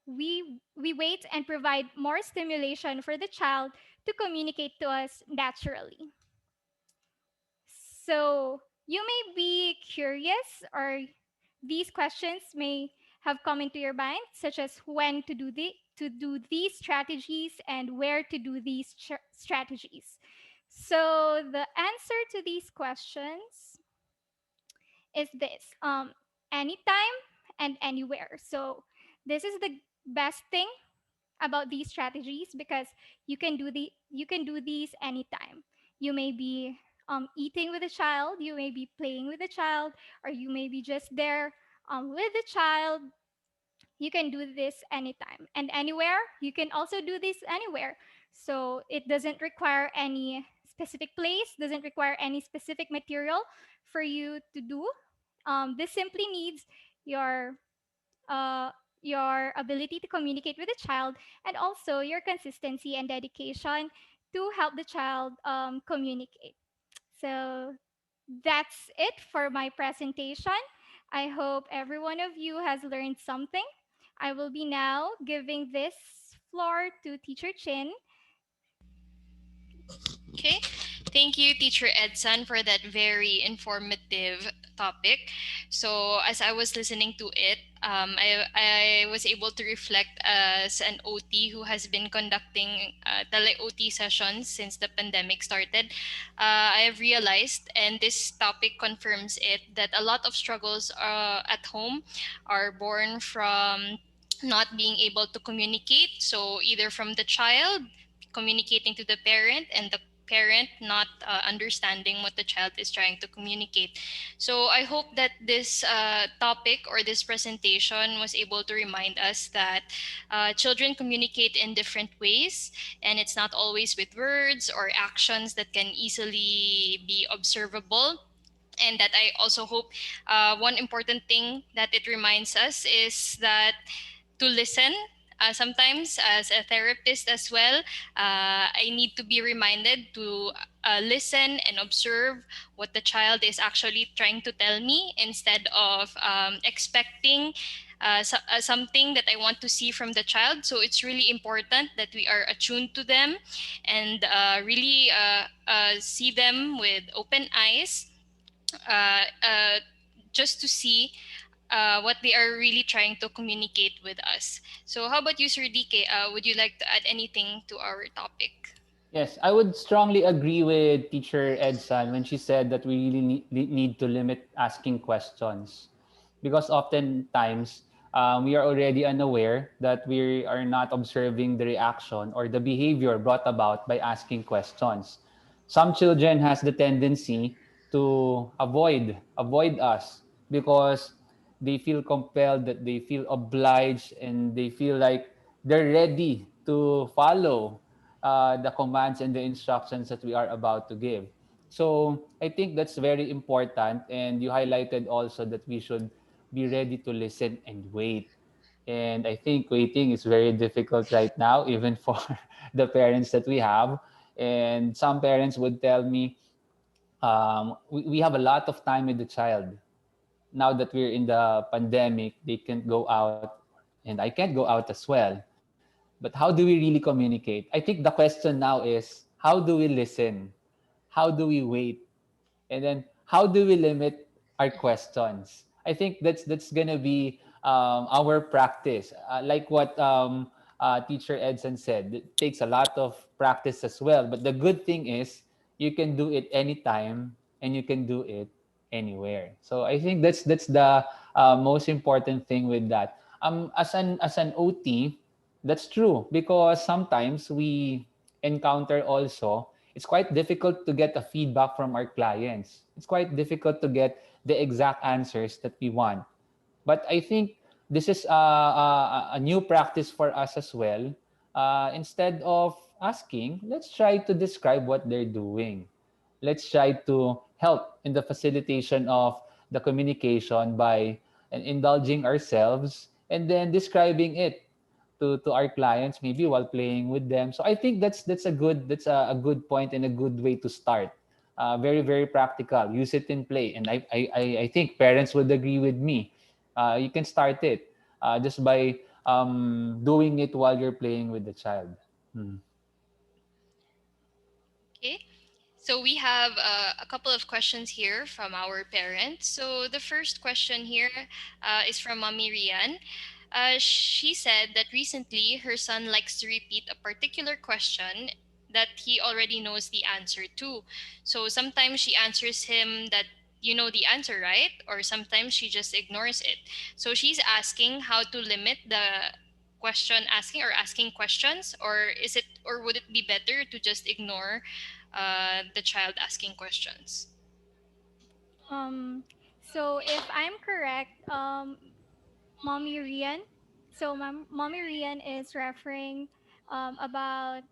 we wait and provide more stimulation for the child to communicate to us naturally. So you may be curious, or these questions may have come into your mind, such as when to do these strategies and where to do these strategies. So the answer to these questions is this: anytime and anywhere. So this is the best thing about these strategies because you can do these anytime. You may be eating with a child, you may be playing with a child, or you may be just there with the child. You can do this anytime and anywhere. You can also do this anywhere. So it doesn't require any specific place, doesn't require any specific material for you to do. This simply needs your uh, your ability to communicate with the child, and also your consistency and dedication to help the child communicate. So that's it for my presentation. I hope every one of you has learned something. I will be now giving this floor to Teacher Chin. Okay. Thank you, Teacher Edson, for that very informative topic. So, as I was listening to it, I was able to reflect as an OT who has been conducting tele OT sessions since the pandemic started. I have realized, and this topic confirms it, that a lot of struggles at home are born from not being able to communicate. So, either from the child communicating to the parent, and the parent not understanding what the child is trying to communicate. So I hope that this topic or this presentation was able to remind us that children communicate in different ways, and it's not always with words or actions that can easily be observable. And that I also hope one important thing that it reminds us is that to listen. Sometimes, as a therapist as well, I need to be reminded to listen and observe what the child is actually trying to tell me instead of expecting something that I want to see from the child. So it's really important that we are attuned to them and really see them with open eyes, uh, uh, just to see what they are really trying to communicate with us. So, how about you, Sir DK? Would you like to add anything to our topic? Yes, I would strongly agree with Teacher Edson when she said that we really need to limit asking questions, because oftentimes we are already unaware that we are not observing the reaction or the behavior brought about by asking questions. Some children has the tendency to avoid us because they feel compelled, that they feel obliged, and they feel like they're ready to follow the commands and the instructions that we are about to give. So I think that's very important. And you highlighted also that we should be ready to listen and wait. And I think waiting is very difficult right now, even for the parents that we have. And some parents would tell me, we have a lot of time with the child. Now that we're in the pandemic, they can't go out, and I can't go out as well. But how do we really communicate? I think the question now is, how do we listen? How do we wait? And then how do we limit our questions? I think that's gonna be our practice. Like what Teacher Edson said, it takes a lot of practice as well. But the good thing is you can do it anytime and you can do it anywhere. So I think that's the most important thing with that. As an OT, that's true, because sometimes we encounter also, it's quite difficult to get a feedback from our clients. It's quite difficult to get the exact answers that we want. But I think this is a new practice for us as well. Instead of asking, let's try to describe what they're doing. Let's try to help in the facilitation of the communication by indulging ourselves and then describing it to our clients, maybe while playing with them. So I think that's a good point and a good way to start. Very very practical. Use it in play, and I think parents would agree with me. You can start it just by doing it while you're playing with the child. Hmm. Okay. So we have a couple of questions here from our parents. So the first question here is from Mommy Rian. She said that recently her son likes to repeat a particular question that he already knows the answer to. So sometimes she answers him that you know the answer, right? Or sometimes she just ignores it. So she's asking how to limit the question asking or asking questions, or is it, or would it be better to just ignore the child asking questions? Um, so if I'm correct, Mommy Rian. So Mommy Rian is referring about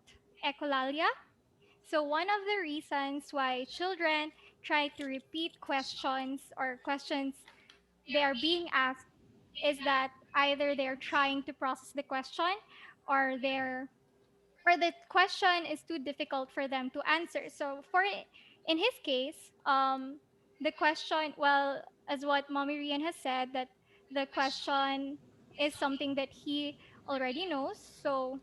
echolalia. So one of the reasons why children try to repeat questions or questions they are being asked is that either they're trying to process the question or they're or the question is too difficult for them to answer. So in his case, the question, well, as what Mommy Rian has said, that the question is something that he already knows. So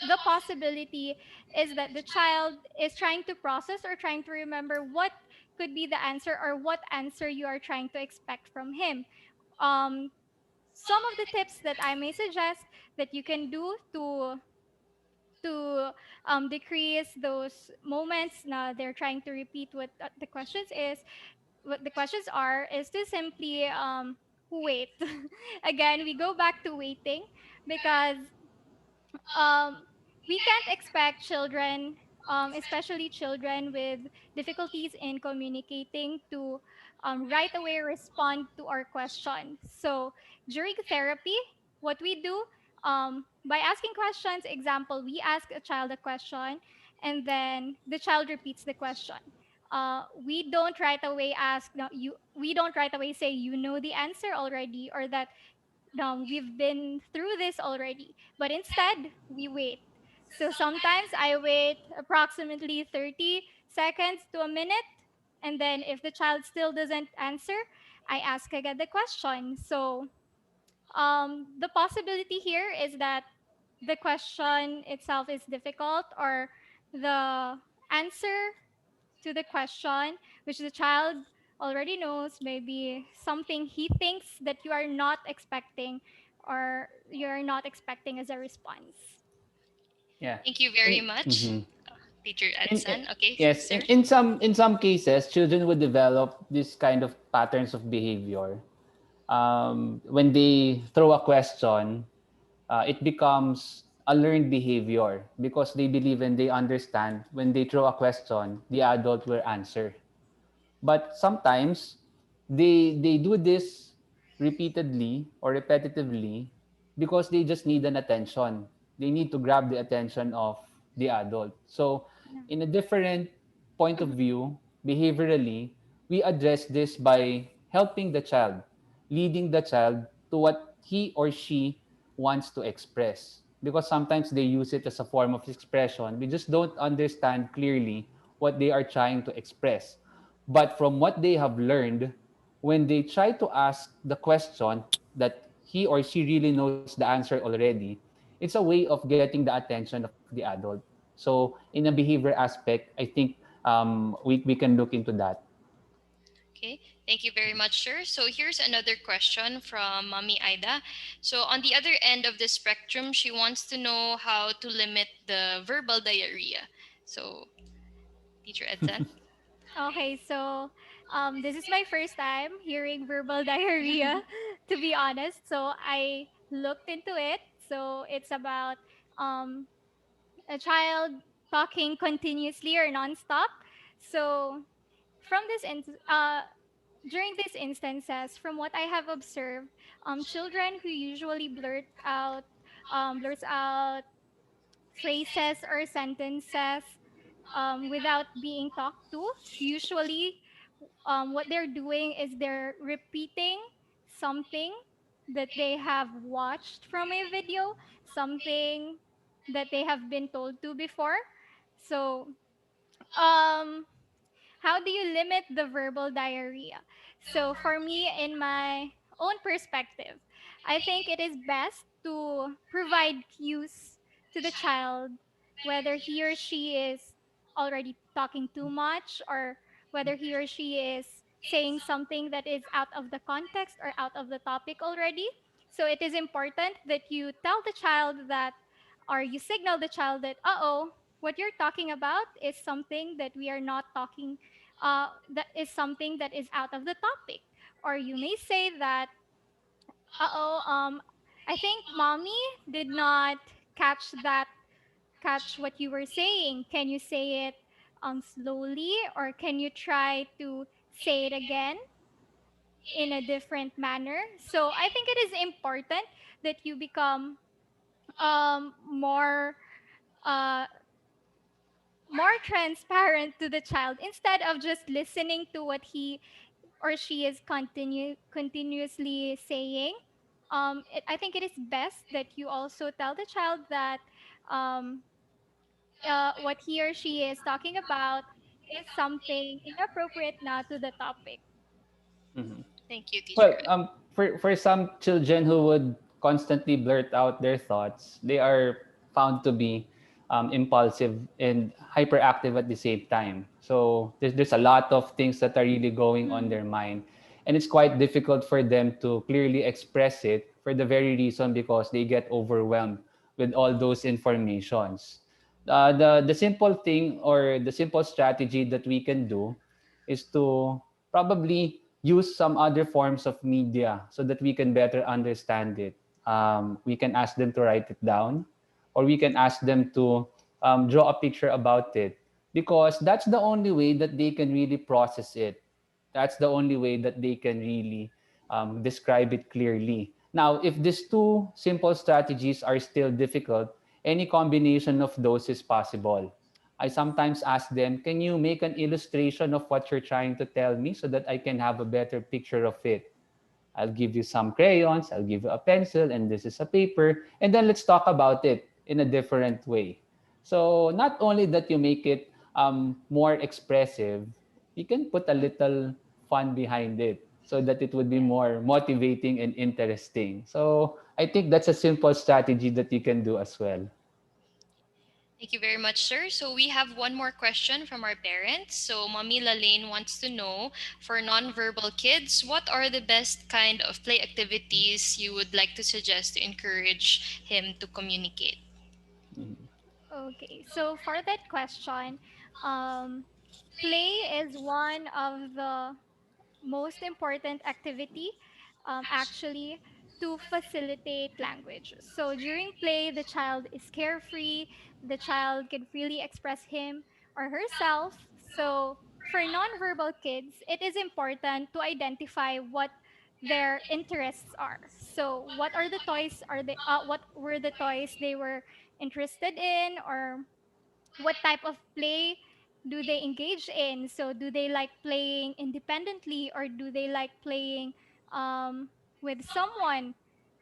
the possibility is that the child is trying to process or trying to remember what could be the answer or what answer you are trying to expect from him. Um, some of the tips that I may suggest that you can do to decrease those moments now they're trying to repeat what the questions are is to simply wait. Again, we go back to waiting because um, we can't expect children, especially children with difficulties in communicating, to right away respond to our question. So during therapy, what we do by asking questions, example, we ask a child a question and then the child repeats the question. We don't right away ask no, you. We don't right away say you know the answer already or that we've been through this already, but instead we wait. So sometimes I wait approximately 30 seconds to a minute, and then if the child still doesn't answer, I ask again the question. So the possibility here is that the question itself is difficult or the answer to the question, which the child already knows, maybe something he thinks that you are not expecting or you're not expecting as a response. Yeah. Thank you very Eh, much. mhm. Teacher In, Edson. Okay, yes, sir. in some cases, children would develop this kind of patterns of behavior. When they throw a question, it becomes a learned behavior because they believe and they understand when they throw a question, the adult will answer. But sometimes they do this repeatedly or repetitively because they just need an attention. They need to grab the attention of the adult. So Yeah. in a different point of view, behaviorally, we address this by helping the child, leading the child to what he or she wants to express. Because sometimes they use it as a form of expression. We just don't understand clearly what they are trying to express. But from what they have learned, when they try to ask the question that he or she really knows the answer already, it's a way of getting the attention of the adult. So, in a behavior aspect, I think we can look into that. Okay, thank you very much, sir. So here's another question from Mommy Ida. So on the other end of the spectrum, she wants to know how to limit the verbal diarrhea. So, Teacher Edson. Okay, so this is my first time hearing verbal diarrhea, to be honest. So I looked into it. So it's about um, a child talking continuously or nonstop. So from this during these instances, from what I have observed, children who usually blurts out phrases or sentences without being talked to, usually what they're doing is they're repeating something that they have watched from a video, something that they have been told to before. So, um, how do you limit the verbal diarrhea? So, for me, in my own perspective, I think it is best to provide cues to the child, whether he or she is already talking too much or whether he or she is saying something that is out of the context or out of the topic already. So, it is important that you tell the child that, or you signal the child that, what you're talking about is something that we are not talking that is something that is out of the topic. Or you may say that, uh-oh, I think mommy did not catch that, catch what you were saying. Can you say it slowly, or can you try to say it again in a different manner? So I think it is important that you become more uh, more transparent to the child instead of just listening to what he or she is continuously saying. I think it is best that you also tell the child that um, what he or she is talking about is something inappropriate now to the topic. Mhm. Thank you, Teacher Well, Ed. for some children who would constantly blurt out their thoughts, they are found to be impulsive and hyperactive at the same time. So there's a lot of things that are really going on Mm, their mind, and it's quite difficult for them to clearly express it for the very reason because they get overwhelmed with all those informations. The simple thing or the simple strategy that we can do is to probably use some other forms of media so that we can better understand it. We can ask them to write it down, or we can ask them to draw a picture about it, because that's the only way that they can really process it. That's the only way that they can really describe it clearly. Now, if these two simple strategies are still difficult, any combination of those is possible. I sometimes ask them, can you make an illustration of what you're trying to tell me so that I can have a better picture of it? I'll give you some crayons, I'll give you a pencil, and this is a paper, and then let's talk about it in a different way. So not only that you make it more expressive, you can put a little fun behind it so that it would be yes. more motivating and interesting. So I think that's a simple strategy that you can do as well. Thank you very much, sir. So we have one more question from our parents. So Mommy Lalaine wants to know, for nonverbal kids, what are the best kind of play activities you would like to suggest to encourage him to communicate? Mhm. Okay, so for that question, um, play is one of the most important activity actually to facilitate language. So during play, the child is carefree, the child can freely express him or herself. So for nonverbal kids, it is important to identify what their interests are. So what are the toys are they what were the toys they were interested in, or what type of play do they engage in? So, do they like playing independently, or do they like playing with someone,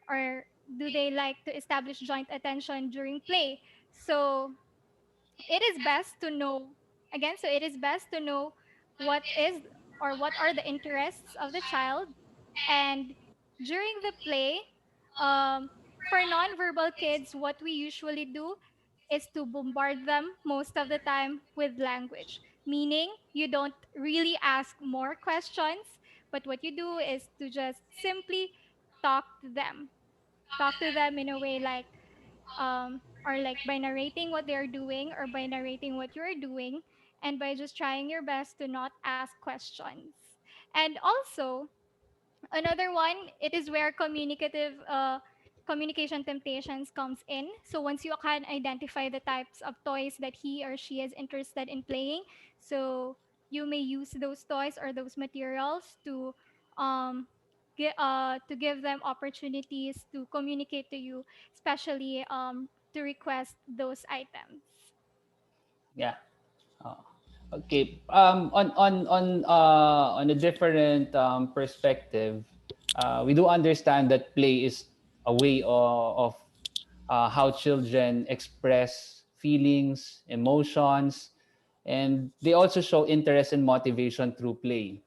or do they like to establish joint attention during play? So, it is best to know again. So, it is best to know what is or what are the interests of the child, and during the play, for nonverbal kids, what we usually do is to bombard them most of the time with language, meaning you don't really ask more questions, but what you do is to just simply talk to them. Talk to them in a way like, or like by narrating what they're doing or by narrating what you're doing, and by just trying your best to not ask questions. And also, another one, it is where communication temptations comes in. So once you can identify the types of toys that he or she is interested in playing, so you may use those toys or those materials um to give them opportunities to communicate to you, especially to request those items. Yeah. Oh. Okay. On a different perspective, we do understand that play is a way of how children express feelings, emotions, and they also show interest and motivation through play.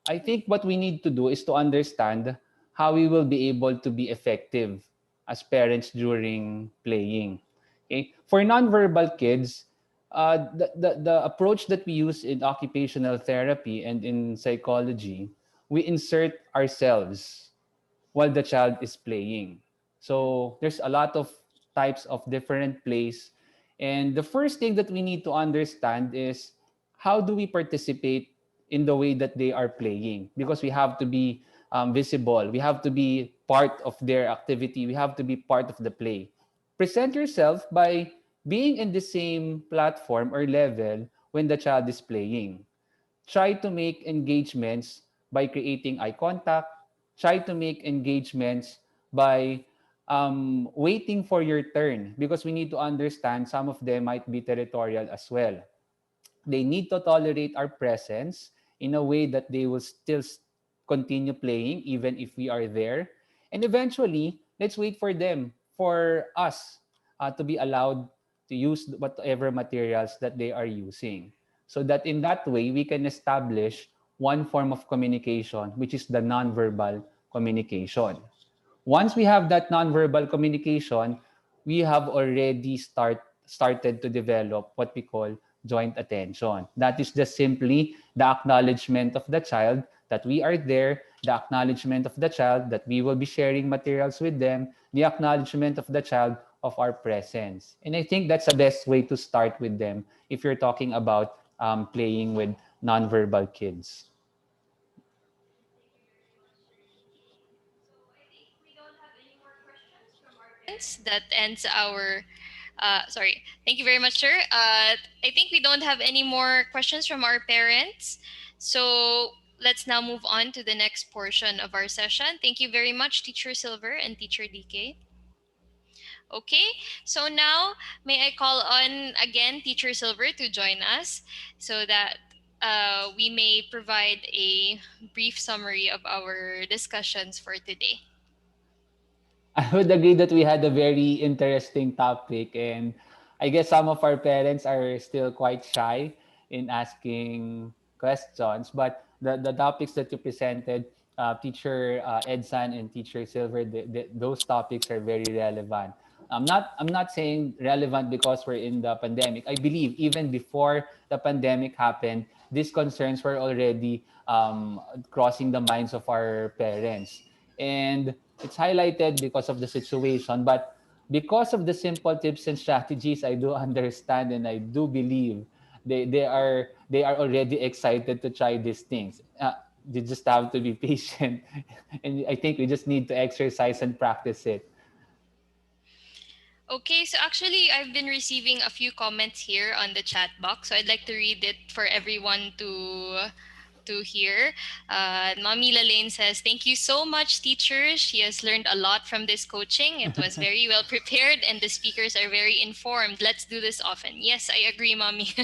I think what we need to do is to understand how we will be able to be effective as parents during playing. Okay? For nonverbal kids, the approach that we use in occupational therapy and in psychology, we insert ourselves while the child is playing. So there's a lot of types of different plays. And the first thing that we need to understand is how do we participate in the way that they are playing? Because we have to be visible, we have to be part of their activity, we have to be part of the play. Present yourself by being in the same platform or level when the child is playing. Try to make engagements by creating eye contact. Try to make engagements by waiting for your turn, because we need to understand some of them might be territorial as well. They need to tolerate our presence in a way that they will still continue playing even if we are there. And eventually, let's wait for them, for us to be allowed to use whatever materials that they are using. So that in that way, we can establish one form of communication, which is the nonverbal communication. Once we have that nonverbal communication, we have already started to develop what we call joint attention. That is just simply the acknowledgement of the child that we are there, the acknowledgement of the child that we will be sharing materials with them, the acknowledgement of the child of our presence. And I think that's the best way to start with them if you're talking about playing with nonverbal kids. That ends our sorry, thank you very much, sir. I think we don't have any more questions from our parents, so let's now move on to the next portion of our session. Thank you very much, Teacher Silver and Teacher DK. Okay, so now may I call on again Teacher Silver to join us so that we may provide a brief summary of our discussions for today. I would agree that we had a very interesting topic, and I guess some of our parents are still quite shy in asking questions. But the topics that you presented, Teacher Edsan and Teacher Silver, those topics are very relevant. I'm not saying relevant because we're in the pandemic. I believe even before the pandemic happened, these concerns were already crossing the minds of our parents. And it's highlighted because of the situation. But because of the simple tips and strategies, I do understand and I do believe they are already excited to try these things. You just have to be patient, and I think we just need to exercise and practice it. Okay, so actually, I've been receiving a few comments here on the chat box, so I'd like to read it for everyone to hear. Mommy Lalaine says, "Thank you so much, teachers. She has learned a lot from this coaching. It was very well prepared, and the speakers are very informed. Let's do this often." Yes, I agree, Mommy.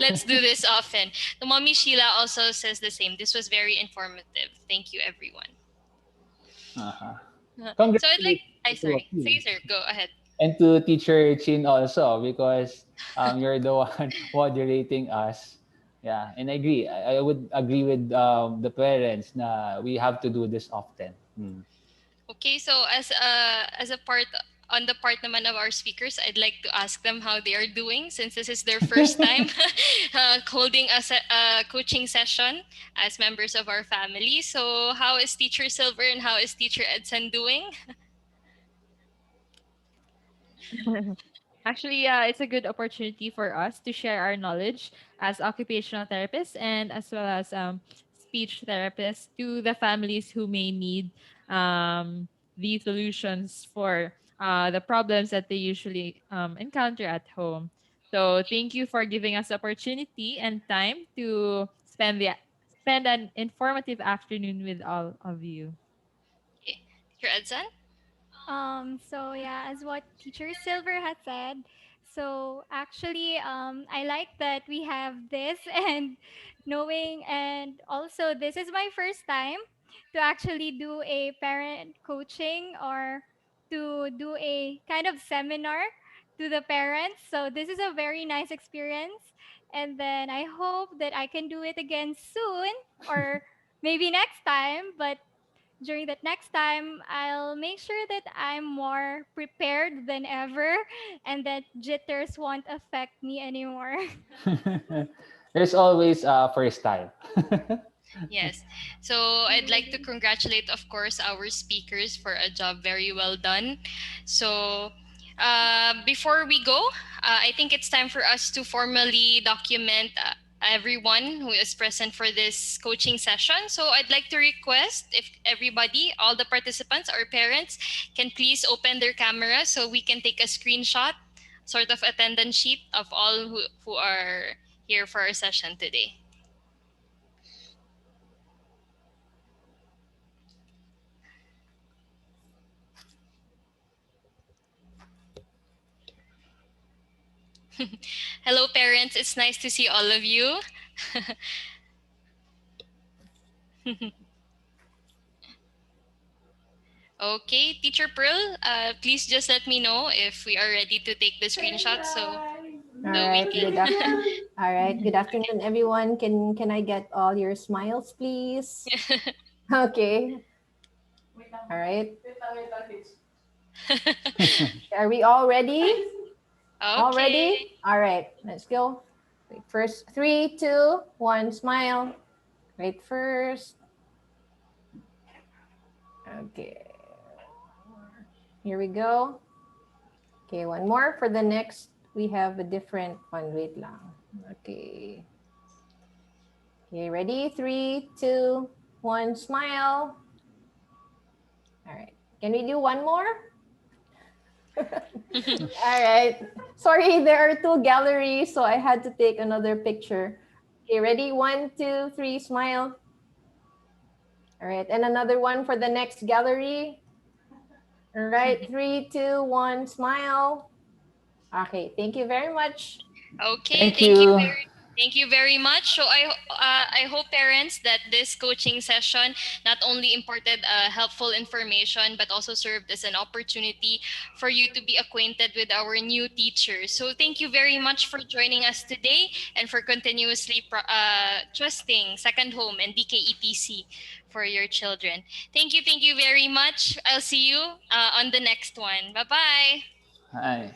Let's do this often. The Mommy Sheila also says the same. This was very informative. Thank you, everyone. Uh-huh. So I'd like, Congratulations I to two of sorry, you. say sir, go ahead. And to Teacher Chin also, because you're the one moderating us. Yeah, and I agree. I would agree with the parents na we have to do this often. Mm. Okay, so as a part on the part naman of our speakers, I'd like to ask them how they are doing since this is their first time holding a coaching session as members of our family. So how is Teacher Silver and how is Teacher Edson doing? Actually, it's a good opportunity for us to share our knowledge as occupational therapists and as well as speech therapists to the families who may need these solutions for the problems that they usually encounter at home. So thank you for giving us opportunity and time to spend an informative afternoon with all of you. Okay. Teacher Edson? So yeah, as what Teacher Silver has said, so actually, I like that we have this and knowing, and also this is my first time to actually do a parent coaching or to do a kind of seminar to the parents. So this is a very nice experience, and then I hope that I can do it again soon or maybe next time. But during that next time, I'll make sure that I'm more prepared than ever and that jitters won't affect me anymore. There's always a first time. Yes. So I'd like to congratulate, of course, our speakers for a job very well done. So before we go, I think it's time for us to formally document everyone who is present for this coaching session. So I'd like to request if everybody, all the participants or parents, can please open their camera so we can take a screenshot, sort of attendance sheet of all who are here for our session today. Hello, parents. It's nice to see all of you. Okay, Teacher Pearl, please just let me know if we are ready to take the screenshot All so we right, can. all right. Good afternoon, everyone. Can I get all your smiles, please? Okay. All right. Are we all ready? All Okay. ready? All right. Let's go. Wait, first, three, two, one. Smile. Wait first. Okay. Here we go. Okay, one more. For the next, we have a different one. Wait lang. Okay. Okay, ready? Three, two, one. Smile. All right. Can we do one more? All right. Sorry, there are two galleries, so I had to take another picture. Okay, ready? One, two, three, smile. All right. And another one for the next gallery. All right. Three, two, one, smile. Okay. Thank you very much. Okay, Thank you. thank you very much. So I hope parents that this coaching session not only imparted helpful information but also served as an opportunity for you to be acquainted with our new teachers. So thank you very much for joining us today and for continuously trusting Second Home and DKETC for your children. Thank you very much. I'll see you on the next one. Bye bye. Hi.